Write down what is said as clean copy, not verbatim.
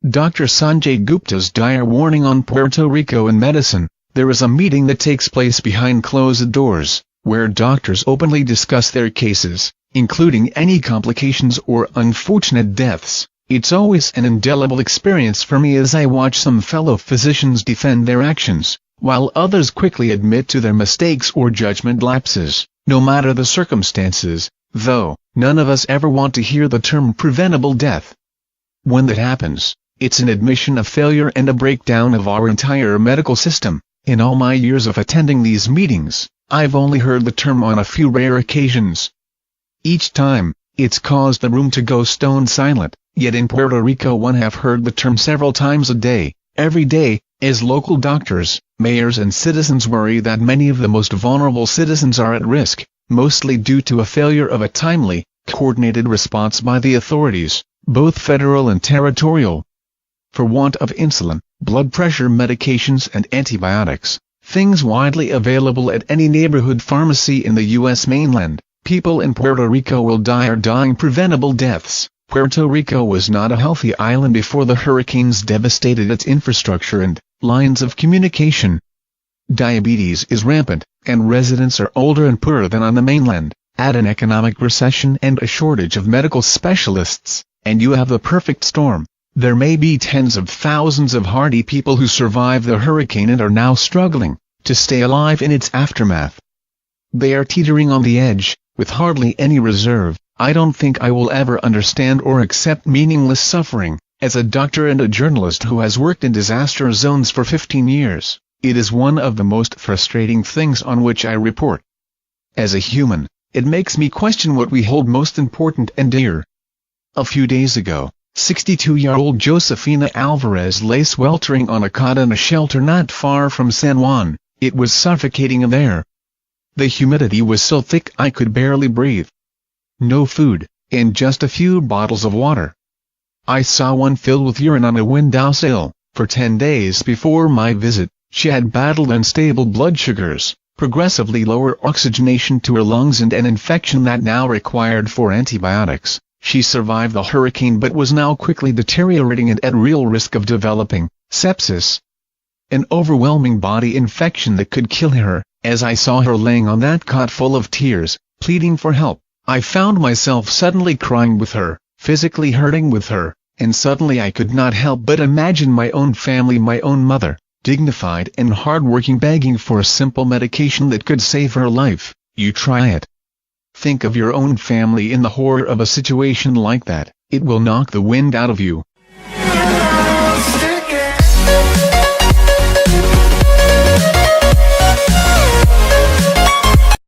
Dr. Sanjay Gupta's dire warning on Puerto Rico in medicine. There is a meeting that takes place behind closed doors, where doctors openly discuss their cases, including any complications or unfortunate deaths. It's always an indelible experience for me as I watch some fellow physicians defend their actions, while others quickly admit to their mistakes or judgment lapses. No matter the circumstances, though, none of us ever want to hear the term preventable death. When that happens, it's an admission of failure and a breakdown of our entire medical system. In all my years of attending these meetings, I've only heard the term on a few rare occasions. Each time, it's caused the room to go stone silent, yet in Puerto Rico one have heard the term several times a day, every day, as local doctors, mayors and citizens worry that many of the most vulnerable citizens are at risk, mostly due to a failure of a timely, coordinated response by the authorities, both federal and territorial. For want of insulin, blood pressure medications and antibiotics, things widely available at any neighborhood pharmacy in the U.S. mainland, people in Puerto Rico will die or dying preventable deaths. Puerto Rico was not a healthy island before the hurricanes devastated its infrastructure and lines of communication. Diabetes is rampant, and residents are older and poorer than on the mainland. Add an economic recession and a shortage of medical specialists, and you have the perfect storm. There may be tens of thousands of hardy people who survived the hurricane and are now struggling to stay alive in its aftermath. They are teetering on the edge, with hardly any reserve. I don't think I will ever understand or accept meaningless suffering. As a doctor and a journalist who has worked in disaster zones for 15 years, it is one of the most frustrating things on which I report. As a human, it makes me question what we hold most important and dear. A few days ago, 62-year-old Josefina Alvarez lay sweltering on a cot in a shelter not far from San Juan. It was suffocating in there. The humidity was so thick I could barely breathe. No food, and just a few bottles of water. I saw one filled with urine on a windowsill. For 10 days before my visit, she had battled unstable blood sugars, progressively lower oxygenation to her lungs and an infection that now required 4 antibiotics. She survived the hurricane but was now quickly deteriorating and at real risk of developing sepsis, an overwhelming body infection that could kill her. As I saw her laying on that cot full of tears, pleading for help, I found myself suddenly crying with her, physically hurting with her, and suddenly I could not help but imagine my own family, my own mother, dignified and hardworking, begging for a simple medication that could save her life. You try it. Think of your own family in the horror of a situation like that. It will knock the wind out of you.